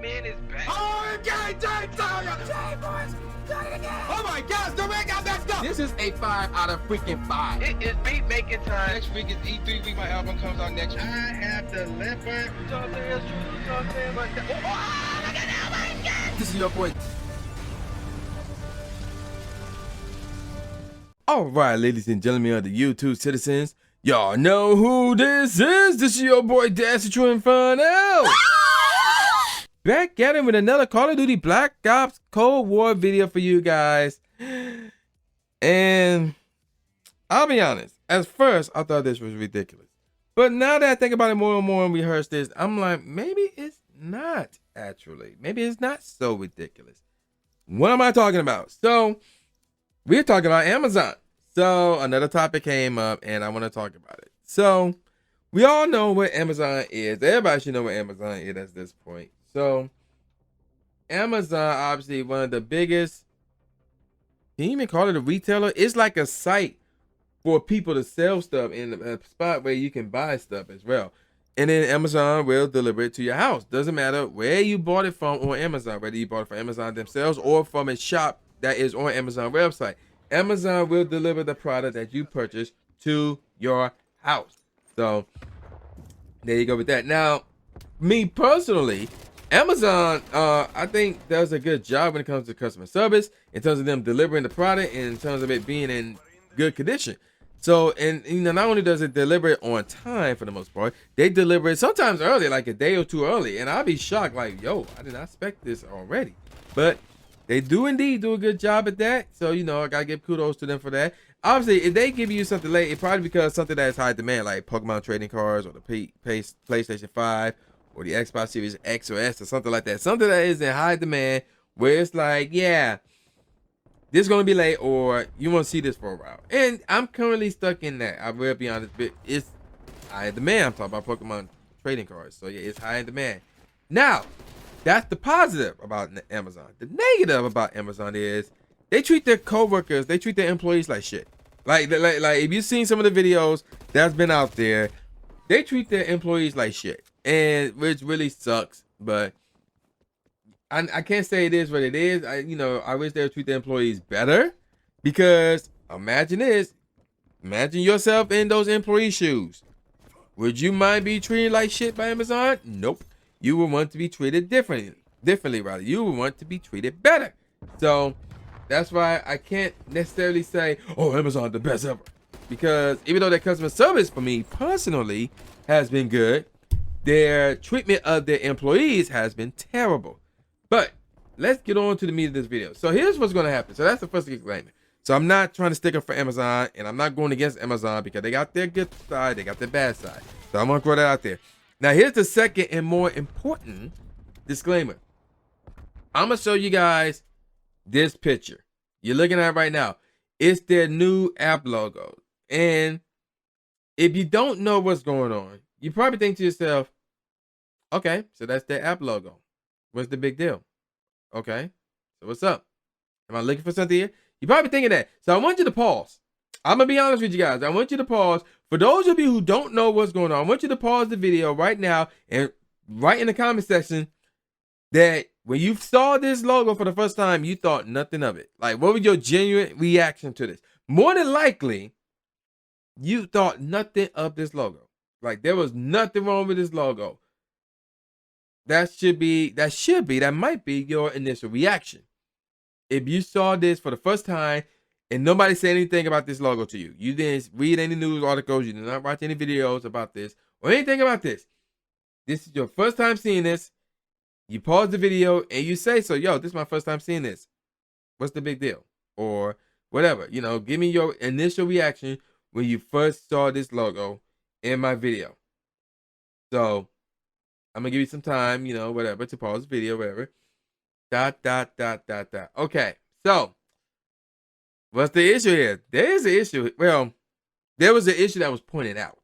man is back. Oh, okay, boys. Oh my gosh, the ring got messed up. This is a 5 out of freaking 5. It is beat making time. Next week is E3 week. My album comes out next week. I have delivered. You know what I'm saying? It's true. You know what I'm saying? But oh, look at that! My God! This is your boy. All right, ladies and gentlemen of the YouTube citizens, y'all know who this is. This is your boy Inferno. Back at it with another Call of Duty Black Ops Cold War video for you guys. And I'll be honest, at first I thought this was ridiculous. But now that I think about it more and more and rehearse this, I'm like, maybe it's not actually. Maybe it's not so ridiculous. What am I talking about? So, we're talking about Amazon. So, another topic came up and I want to talk about it. So, we all know what Amazon is. Everybody should know what Amazon is at this point. So, Amazon, obviously, one of the biggest, can you even call it a retailer? It's like a site for people to sell stuff in a spot where you can buy stuff as well. And then Amazon will deliver it to your house. Doesn't matter where you bought it from on Amazon, whether you bought it from Amazon themselves or from a shop that is on Amazon website. Amazon will deliver the product that you purchased to your house. So, there you go with that. Now, me personally, Amazon, I think does a good job when it comes to customer service, in terms of them delivering the product and in terms of it being in good condition. So, and you know, not only does it deliver it on time for the most part, they deliver it sometimes early, like a day or two early. And I'll be shocked, like, yo, I did not expect this already. But they do indeed do a good job at that. So, you know, I gotta give kudos to them for that. Obviously, if they give you something late, it's probably because something that is high demand, like Pokemon trading cards or the PlayStation 5 or the Xbox Series X or S or something like that. Something that is in high demand where it's like, yeah, this is going to be late or you want to see this for a while. And I'm currently stuck in that. I will be honest, but it's high in demand. I'm talking about Pokemon trading cards. So, yeah, it's high in demand. Now, that's the positive about Amazon. The negative about Amazon is they treat their coworkers, they treat their employees like shit. Like if you've seen some of the videos that's been out there, they treat their employees like shit. And which really sucks, but I can't say it is what it is. I wish they would treat their employees better, because imagine yourself in those employee shoes. Would you mind be treated like shit by Amazon? Nope. You would want to be treated differently rather. You would want to be treated better. So that's why I can't necessarily say, oh, Amazon the best ever, because even though their customer service for me personally has been good, their treatment of their employees has been terrible. But let's get on to the meat of this video. So here's what's going to happen. So that's the first disclaimer. So I'm not trying to stick up for Amazon, and I'm not going against Amazon, because they got their good side, they got their bad side. So I'm going to throw that out there. Now here's the second and more important disclaimer. I'm going to show you guys this picture you're looking at right now. It's their new app logo. And if you don't know what's going on, you probably think to yourself, okay, so that's their app logo. What's the big deal? Okay, so what's up? Am I looking for something here? You're probably thinking that. So I want you to pause. I'm going to be honest with you guys. I want you to pause. For those of you who don't know what's going on, I want you to pause the video right now and write in the comment section that when you saw this logo for the first time, you thought nothing of it. Like, what was your genuine reaction to this? More than likely, you thought nothing of this logo. Like, there was nothing wrong with this logo. That might be your initial reaction. If you saw this for the first time and nobody said anything about this logo to you, you didn't read any news articles, you did not watch any videos about this or anything about this, this is your first time seeing this, you pause the video and you say, so, yo, this is my first time seeing this. What's the big deal? Or whatever, you know, give me your initial reaction when you first saw this logo in my video. So I'm gonna give you some time, you know, whatever, to pause the video, whatever. Okay, so what's the issue here? There is an issue. Well, there was an issue that was pointed out.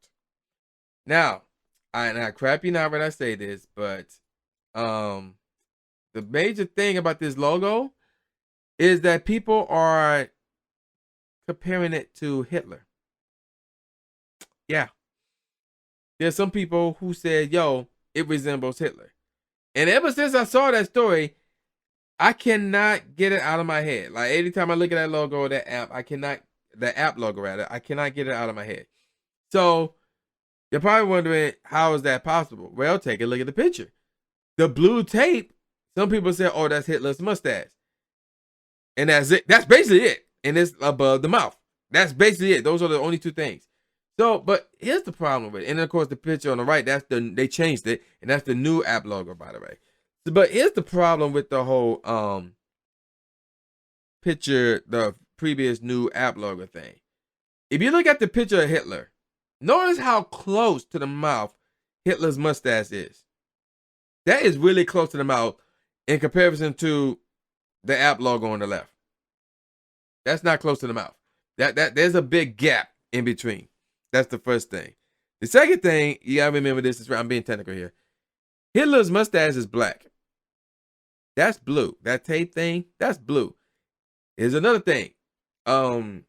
Now, I crap you not when I say this, but the major thing about this logo is that people are comparing it to Hitler. Yeah. There's some people who said, yo, it resembles Hitler. And ever since I saw that story, I cannot get it out of my head. Like anytime I look at that logo, that app, the app logo rather, I cannot get it out of my head. So you're probably wondering, how is that possible? Well, take a look at the picture. The blue tape, some people say, oh, that's Hitler's mustache. And that's it. That's basically it. And it's above the mouth. That's basically it. Those are the only two things. So, but here's the problem with it. And of course, the picture on the right, they changed it. And that's the new app logo, by the way. So, but here's the problem with the whole picture, the previous new app logo thing. If you look at the picture of Hitler, notice how close to the mouth Hitler's mustache is. That is really close to the mouth in comparison to the app logo on the left. That's not close to the mouth. There's a big gap in between. That's the first thing. The second thing, you gotta remember this is right. I'm being technical here. Hitler's mustache is black. That's blue. That tape thing, that's blue. Here's another thing. I'm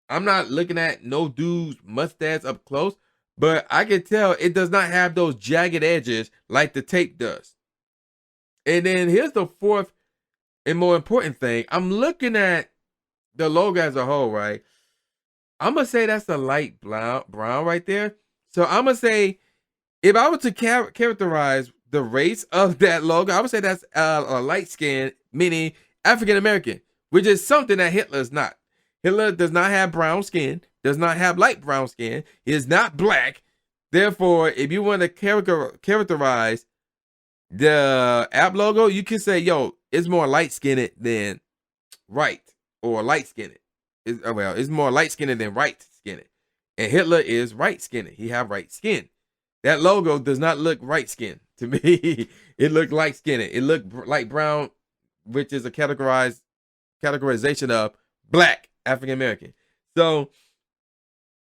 not looking at no dude's mustache up close, but I can tell it does not have those jagged edges like the tape does. And then here's the fourth and more important thing. I'm looking at the logo as a whole, right? I'm going to say that's a light brown right there. So I'm going to say, if I were to characterize the race of that logo, I would say that's a light skin, meaning African-American, which is something that Hitler is not. Hitler does not have brown skin, does not have light brown skin. He is not black. Therefore, if you want to characterize the app logo, you can say, yo, it's more light-skinned than right, or light-skinned. It's more light-skinned than right-skinned. And Hitler is right-skinned. He have right skin. That logo does not look right-skinned to me. It looked light-skinned. It looked light brown, which is a categorization of black African-American. So,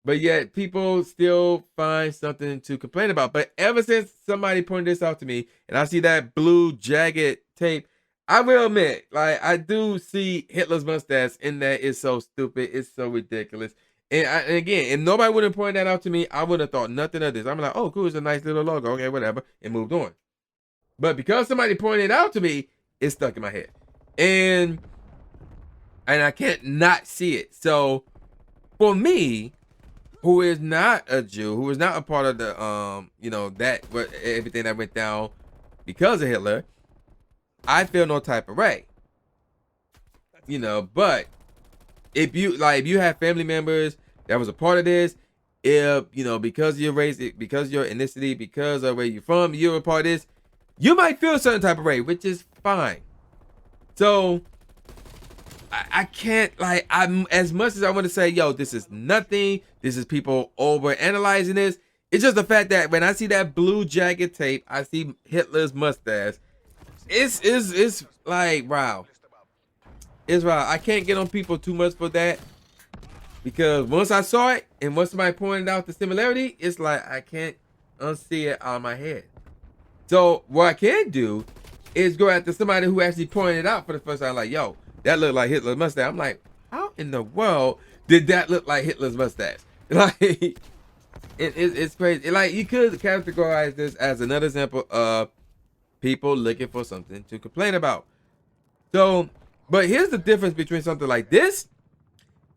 but yet people still find something to complain about. But ever since somebody pointed this out to me, and I see that blue jagged tape, I will admit, like, I do see Hitler's mustache, and that is so stupid. It's so ridiculous. And again, if nobody would have pointed that out to me, I would have thought nothing of this. I'm like, oh, cool, it's a nice little logo. Okay, whatever, and moved on. But because somebody pointed it out to me, it's stuck in my head. And I can't not see it. So for me, who is not a Jew, who is not a part of the everything that went down because of Hitler, I feel no type of way. But if you have family members that was a part of this, if because of your race, because of your ethnicity, because of where you're from, you're a part of this, you might feel a certain type of way, which is fine. So I can't, I'm as much as I want to say, yo, this is nothing. This is people over analyzing this. It's just the fact that when I see that blue jagged tape, I see Hitler's mustache. It's like, wow. It's wow. I can't get on people too much for that, because once I saw it and once somebody pointed out the similarity, it's like I can't unsee it out of my head. So what I can do is go after somebody who actually pointed it out for the first time, like, yo, that looked like Hitler's mustache. I'm like, how in the world did that look like Hitler's mustache? Like, it's crazy. Like, you could categorize this as another example of people looking for something to complain about. So, but here's the difference between something like this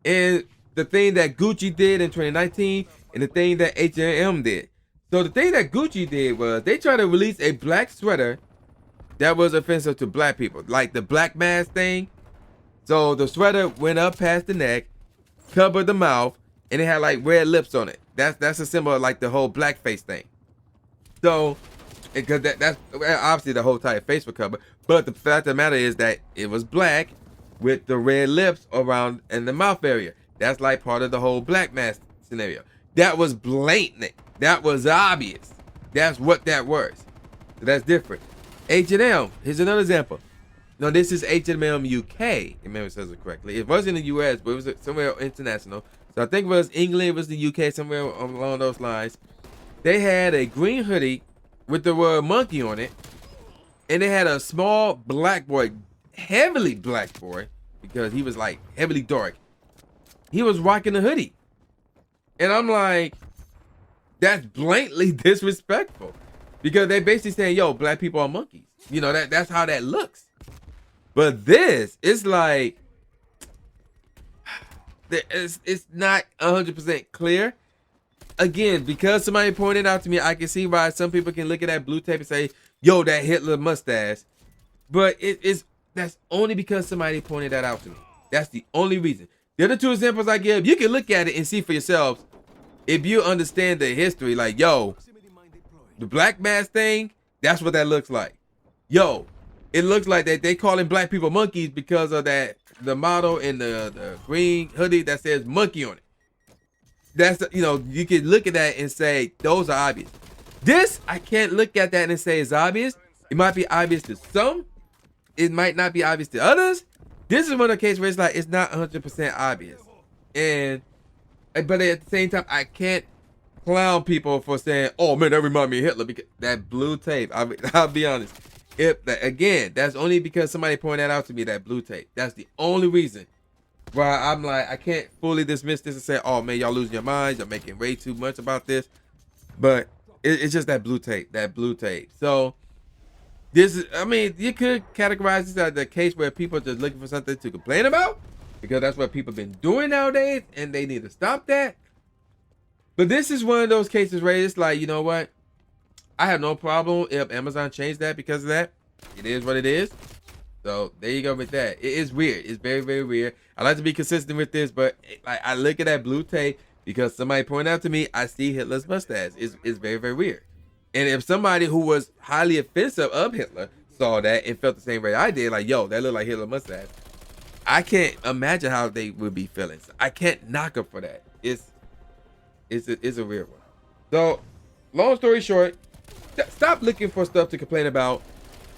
and the thing that Gucci did in 2019 and the thing that H&M did. So the thing that Gucci did was they tried to release a black sweater that was offensive to black people, like the black mask thing. So the sweater went up past the neck, covered the mouth, and it had like red lips on it. That's a symbol of like the whole blackface thing. So, because that's obviously the whole entire face was covered. But the fact of the matter is that it was black with the red lips around in the mouth area. That's like part of the whole black mask scenario. That was blatant. That was obvious. That's what that was. So that's different. H&M, here's another example. No, this is H&M UK, if memory says it correctly. It wasn't in the US, but it was somewhere international. So I think it was England, it was the UK, somewhere along those lines. They had a green hoodie with the word monkey on it. And they had a small black boy, heavily black boy, because he was like heavily dark. He was rocking the hoodie. And I'm like, that's blatantly disrespectful. Because they basically saying, yo, black people are monkeys. You know, that's how that looks. But this, it's like, it's not 100% clear. Again, because somebody pointed out to me, I can see why some people can look at that blue tape and say, yo, that Hitler mustache. But that's only because somebody pointed that out to me. That's the only reason. The other two examples I give, you can look at it and see for yourselves. If you understand the history, like, yo, the black mask thing, that's what that looks like. Yo, it looks like that they calling black people monkeys because of that, the model in the green hoodie that says monkey on it. That's, you know, you can look at that and say, those are obvious. This, I can't look at that and say it's obvious. It might be obvious to some. It might not be obvious to others. This is one of the cases where it's like, it's not 100% obvious. But at the same time, I can't clown people for saying, oh man, that reminds me of Hitler, because that blue tape, I'll be honest. Again, that's only because somebody pointed that out to me, that blue tape. That's the only reason why I'm like, I can't fully dismiss this and say, oh man, y'all losing your minds, y'all making way too much about this. But it's just that blue tape. So this is, I mean, you could categorize this as the case where people are just looking for something to complain about, because that's what people have been doing nowadays, and they need to stop that. But this is one of those cases where it's like, you know what? I have no problem if Amazon changed that because of that. It is what it is. So there you go with that. It is weird. It's very, very weird. I like to be consistent with this, but like, I look at that blue tape because somebody pointed out to me, I see Hitler's mustache. It's very, very weird. And if somebody who was highly offensive of Hitler saw that and felt the same way I did, like, yo, that look like Hitler's mustache, I can't imagine how they would be feeling. I can't knock them for that. It's a weird one. So, long story short, stop looking for stuff to complain about.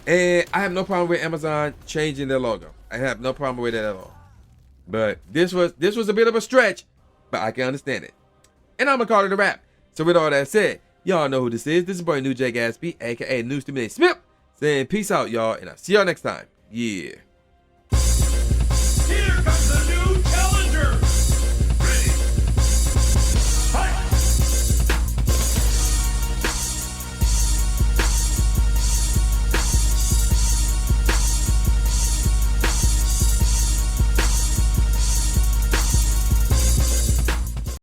And I have no problem with Amazon changing their logo. I have no problem with it at all. But this was a bit of a stretch, but I can understand it. And I'm gonna call it a wrap. So with all that said, y'all know who this is. This is boy New J Gatsby, aka New Stimulating Smith, saying peace out, y'all, and I'll see y'all next time. Yeah.